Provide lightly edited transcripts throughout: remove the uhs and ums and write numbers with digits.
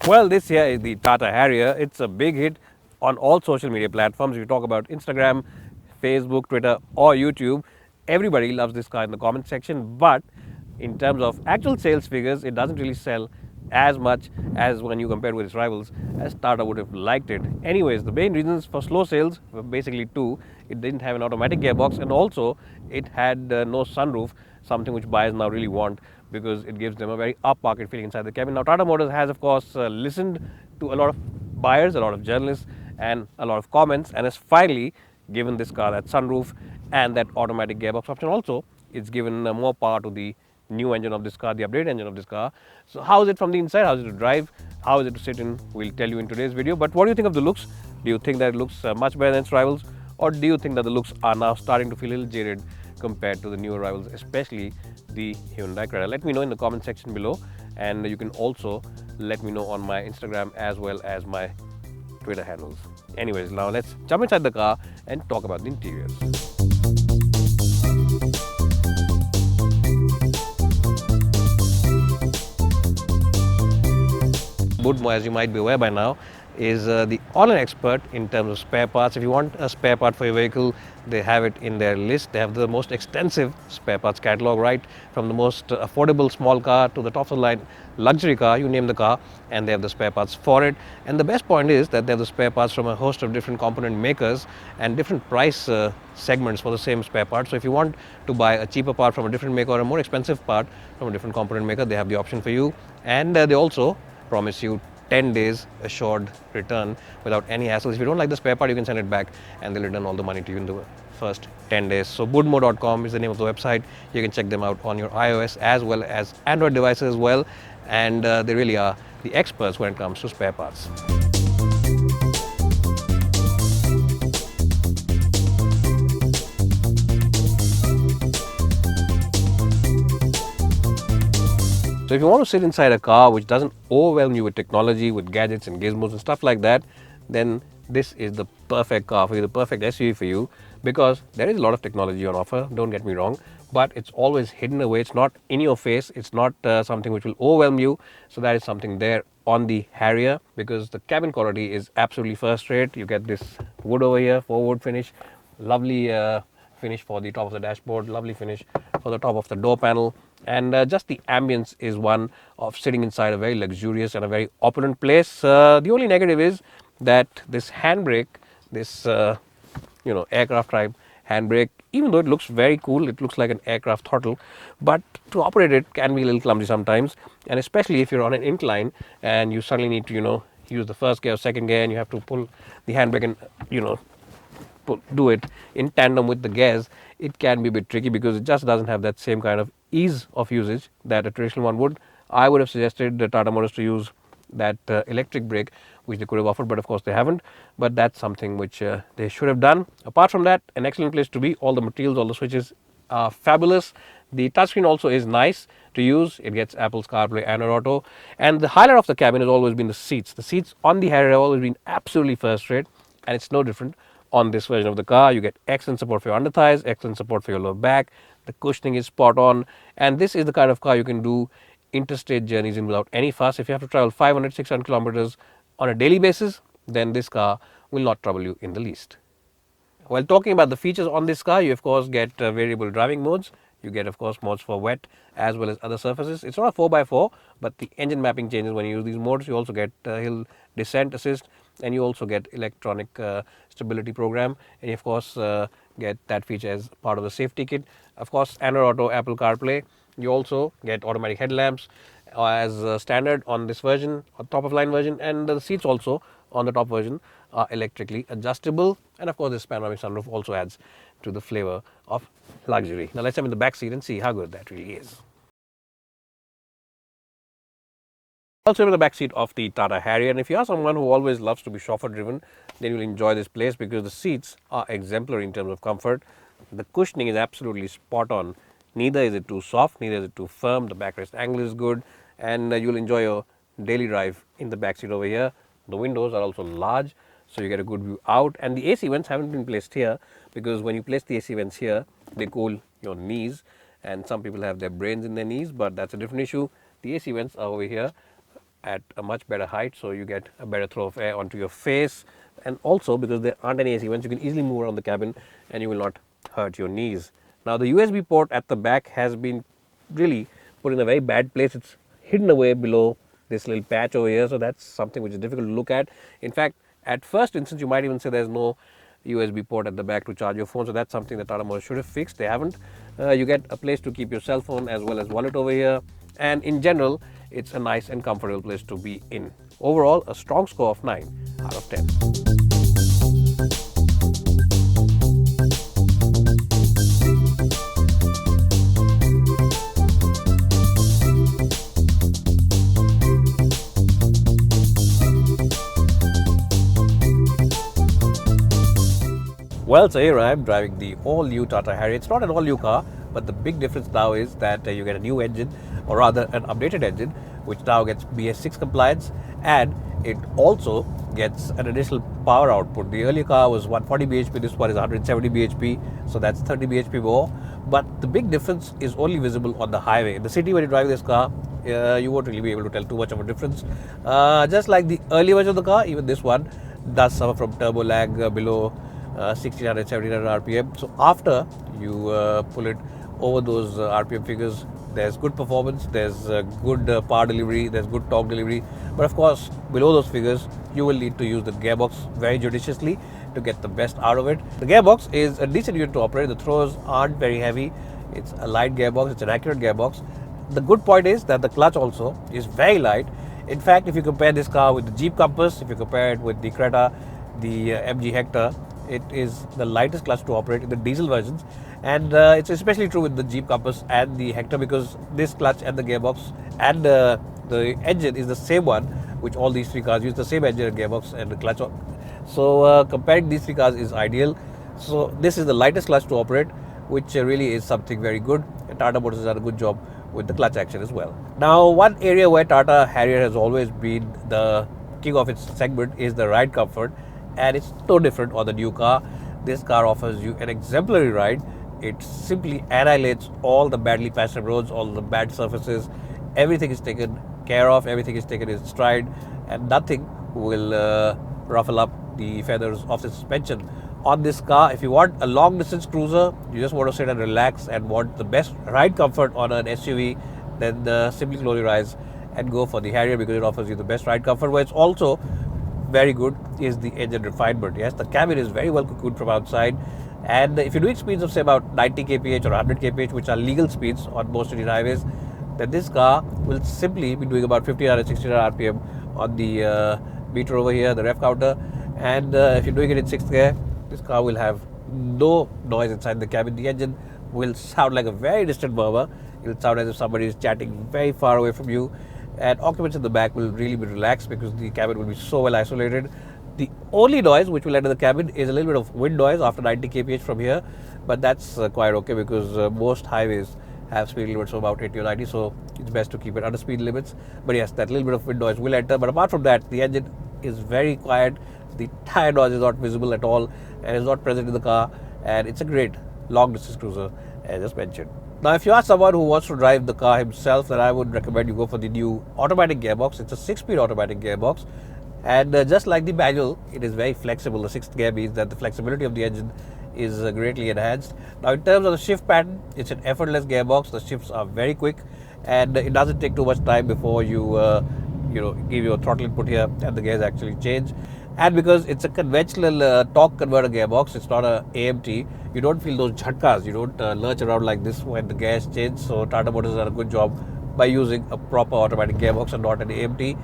Well, this here is the Tata Harrier. It's a big hit on all social media platforms. If you talk about Instagram, Facebook, Twitter or YouTube, everybody loves this car in the comment section. But in terms of actual sales figures, it doesn't really sell as much as when you compare with its rivals, as Tata would have liked it. Anyways, the main reasons for slow sales were basically two. It didn't have an automatic gearbox, and also it had no sunroof, something which buyers now really want because it gives them a very upmarket feeling inside the cabin. Now, Tata Motors has, of course, listened to a lot of buyers, a lot of journalists, and a lot of comments, and has finally given this car that sunroof and that automatic gearbox option. Also, it's given more power to the new engine of this car, the updated engine of this car. So, how is it from the inside? How is it to drive? How is it to sit in? We'll tell you in today's video. But what do you think of the looks? Do you think that it looks much better than its rivals, or do you think that the looks are now starting to feel a little jaded compared to the newer rivals, especially the Hyundai Creta? Let me know in the comment section below, and you can also let me know on my Instagram as well as my Twitter handles. Anyways, now let's jump inside the car and talk about the interiors. Budmo, as you might be aware by now, is the online expert in terms of spare parts. If you want a spare part for your vehicle, they have it in their list. They have the most extensive spare parts catalog, right from the most affordable small car to the top of the line luxury car, you name the car, and they have the spare parts for it. And the best point is that they have the spare parts from a host of different component makers and different price segments for the same spare part. So if you want to buy a cheaper part from a different maker or a more expensive part from a different component maker, they have the option for you. And they also promise you 10 days assured return without any hassles. If you don't like the spare part, you can send it back and they'll return all the money to you in the first 10 days. So budmo.com is the name of the website. You can check them out on your iOS as well as Android devices as well, and they really are the experts when it comes to spare parts. So if you want to sit inside a car which doesn't overwhelm you with technology, with gadgets and gizmos and stuff like that, then this is the perfect car for you, the perfect SUV for you, because there is a lot of technology on offer, don't get me wrong, but it's always hidden away. It's not in your face. It's not something which will overwhelm you. So that is something there on the Harrier, because the cabin quality is absolutely first rate. You get this wood over here, forward finish, lovely finish for the top of the dashboard, lovely finish for the top of the door panel, and just the ambience is one of sitting inside a very luxurious and a very opulent place. The only negative is that this handbrake, this aircraft type handbrake, even though it looks very cool, it looks like an aircraft throttle, but to operate it can be a little clumsy sometimes, and especially if you're on an incline and you suddenly need to use the first gear or second gear, and you have to pull the handbrake and do it in tandem with the gears, it can be a bit tricky because it just doesn't have that same kind of ease of usage that a traditional one would. I would have suggested the Tata Motors to use that electric brake, which they could have offered, but of course they haven't. But that's something which they should have done. Apart from that, an excellent place to be. All the materials, all the switches are fabulous. The touchscreen also is nice to use. It gets Apple's CarPlay, Android Auto, and the highlight of the cabin has always been the seats. The seats on the Harrier have always been absolutely first rate, and it's no different on this version of the car. You get excellent support for your under thighs, excellent support for your lower back. The cushioning is spot on, and this is the kind of car you can do interstate journeys in without any fuss. If you have to travel 500, 600 kilometers on a daily basis, then this car will not trouble you in the least. While talking about the features on this car, you of course get variable driving modes. You get of course modes for wet as well as other surfaces. It's not a 4x4, but the engine mapping changes when you use these modes. You also get hill descent assist, and you also get electronic stability program, and you of course get that feature as part of the safety kit. Of course, Android Auto, Apple CarPlay. You also get automatic headlamps as standard on this version, or top of line version, and the seats also on the top version are electrically adjustable, and of course this panoramic sunroof also adds to the flavor of luxury. Now let's jump in the back seat and see how good that really is. Also in the back seat of the Tata Harrier, and if you are someone who always loves to be chauffeur driven, then you'll enjoy this place because the seats are exemplary in terms of comfort. The cushioning is absolutely spot on. Neither is it too soft, neither is it too firm. The backrest angle is good, and you'll enjoy your daily drive in the back seat over here. The windows are also large, so you get a good view out, and the AC vents haven't been placed here because when you place the AC vents here, they cool your knees, and some people have their brains in their knees, but that's a different issue. The AC vents are over here at a much better height, so you get a better throw of air onto your face, and also because there aren't any AC vents, you can easily move around the cabin and you will not hurt your knees. Now the USB port at the back has been really put in a very bad place. It's hidden away below this little patch over here, so that's something which is difficult to look at. In fact, at first instance you might even say there's no USB port at the back to charge your phone, so that's something that Tata Motors should have fixed. They haven't. You get a place to keep your cell phone as well as wallet over here, and in general it's a nice and comfortable place to be in. Overall, a strong score of 9 out of 10. Well, so here I am driving the all-new Tata Harrier. It's not an all-new car, but the big difference now is that you get a new engine, or rather an updated engine, which now gets BS6 compliance, and it also gets an additional power output. The earlier car was 140 bhp, this one is 170 bhp, so that's 30 bhp more. But the big difference is only visible on the highway. In the city, when you drive this car, you won't really be able to tell too much of a difference. Just like the earlier version of the car, even this one does suffer from turbo lag below 1600, 1700 RPM. So after you pull it over those RPM figures, there's good performance, there's good power delivery, there's good torque delivery. But of course, below those figures, you will need to use the gearbox very judiciously to get the best out of it. The gearbox is a decent unit to operate. The throws aren't very heavy. It's a light gearbox. It's an accurate gearbox. The good point is that the clutch also is very light. In fact, if you compare this car with the Jeep Compass, if you compare it with the Creta, the MG Hector, it is the lightest clutch to operate in the diesel versions, and it's especially true with the Jeep Compass and the Hector, because this clutch and the gearbox and the engine is the same one, which all these three cars use the same engine and gearbox and the clutch. So comparing these three cars is ideal. So this is the lightest clutch to operate, which really is something very good, and Tata Motors has done a good job with the clutch action as well. Now, one area where Tata Harrier has always been the king of its segment is the ride comfort, and it's no different on the new car. This car offers you an exemplary ride. It simply annihilates all the badly patched roads, all the bad surfaces. Everything is taken care of, everything is taken in stride, and nothing will ruffle up the feathers of the suspension. On this car, if you want a long distance cruiser, you just want to sit and relax and want the best ride comfort on an SUV, then simply close your eyes and go for the Harrier, because it offers you the best ride comfort. Where it's also very good is the engine refinement. Yes, the cabin is very well cocooned from outside, and if you're doing speeds of say about 90 kph or 100 kph, which are legal speeds on most Indian highways, then this car will simply be doing about 1500 1600 RPM on the meter over here, the ref counter. And if you're doing it in 6th gear, this car will have no noise inside the cabin. The engine will sound like a very distant murmur. It will sound as if somebody is chatting very far away from you, and occupants in the back will really be relaxed because the cabin will be so well isolated. The only noise which will enter the cabin is a little bit of wind noise after 90 kph from here, but that's quite okay, because most highways have speed limits of about 80 or 90, so it's best to keep it under speed limits. But yes, that little bit of wind noise will enter, but apart from that, the engine is very quiet. The tire noise is not visible at all and is not present in the car, and it's a great long distance cruiser, as just mentioned. Now, if you are someone who wants to drive the car himself, then I would recommend you go for the new automatic gearbox. It's a 6-speed automatic gearbox, and just like the manual, it is very flexible. The 6th gear means that the flexibility of the engine is greatly enhanced. Now, in terms of the shift pattern, it's an effortless gearbox. The shifts are very quick, and it doesn't take too much time before you give your throttle input here and the gears actually change. And because it's a conventional torque converter gearbox, it's not a AMT, you don't feel those jhatkas, you don't lurch around like this when the gears change. So Tata Motors has done a good job by using a proper automatic gearbox and not an AMT,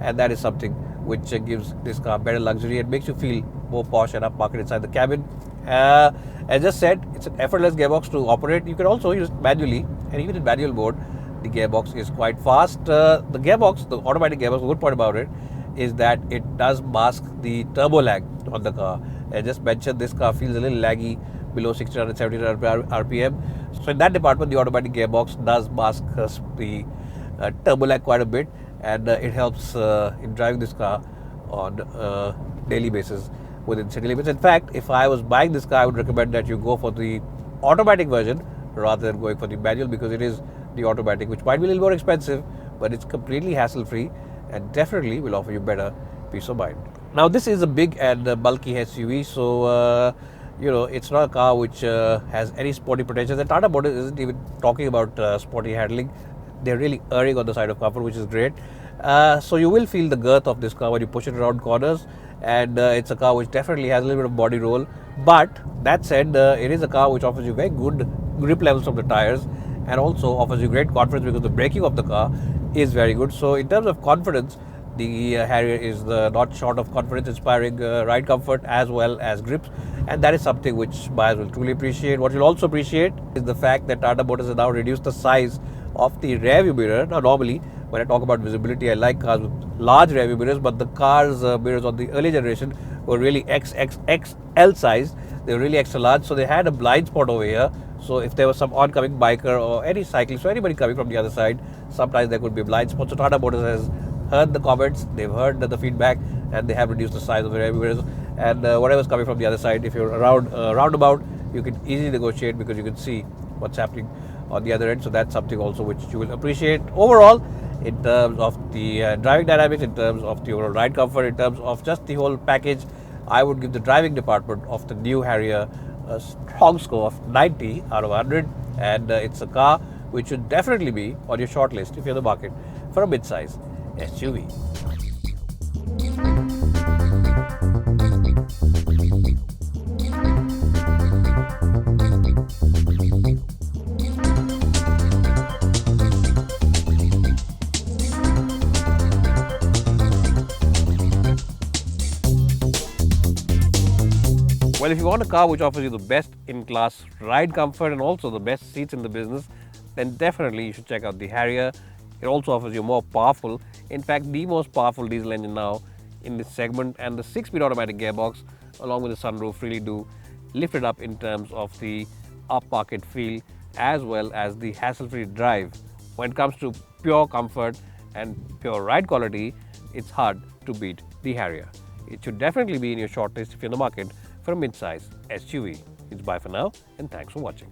and that is something which gives this car better luxury and makes you feel more posh and upmarket inside the cabin. As I just said, it's an effortless gearbox to operate. You can also use it manually, and even in manual mode, the gearbox is quite fast. The automatic gearbox, the good part about it is that it does mask the turbo lag on the car. I just mentioned this car feels a little laggy below 1600, 1700 RPM. So in that department, the automatic gearbox does mask the turbo lag quite a bit, and it helps in driving this car on a daily basis within city limits. In fact, if I was buying this car, I would recommend that you go for the automatic version rather than going for the manual, because it is the automatic, which might be a little more expensive, but it's completely hassle-free, and definitely will offer you better peace of mind. Now this is a big and bulky SUV, so it's not a car which has any sporty pretensions. And Tata Motors isn't even talking about sporty handling. They're really erring on the side of comfort, which is great. So you will feel the girth of this car when you push it around corners, and it's a car which definitely has a little bit of body roll. But that said, it is a car which offers you very good grip levels from the tires, and also offers you great confidence because the braking of the car is very good. So in terms of confidence, the Harrier is not short of confidence-inspiring ride comfort as well as grips, and that is something which buyers will truly appreciate. What you'll also appreciate is the fact that Tata Motors has now reduced the size of the rear view mirror. Now normally when I talk about visibility, I like cars with large rear view mirrors, but the cars mirrors on the early generation were really XXXL size. They were really extra large, so they had a blind spot over here. So if there was some oncoming biker or any cyclist or anybody coming from the other side, sometimes there could be a blind spot. So Tata Motors has heard the comments, they've heard the feedback, and they have reduced the size of the rear view mirrors. And whatever's coming from the other side, if you're around roundabout, you can easily negotiate because you can see what's happening on the other end. So that's something also which you will appreciate. Overall, in terms of the driving dynamics, in terms of the overall ride comfort, in terms of just the whole package, I would give the driving department of the new Harrier a strong score of 90 out of 100, and it's a car which should definitely be on your shortlist if you're in the market for a mid-size SUV. Well, if you want a car which offers you the best in-class ride comfort and also the best seats in the business, then definitely you should check out the Harrier. It also offers you more powerful, in fact the most powerful diesel engine now in this segment, and the 6-speed automatic gearbox along with the sunroof really do lift it up in terms of the upmarket feel as well as the hassle-free drive. When it comes to pure comfort and pure ride quality, it's hard to beat the Harrier. It should definitely be in your shortlist if you're in the market for a mid-size SUV. It's bye for now, and thanks for watching.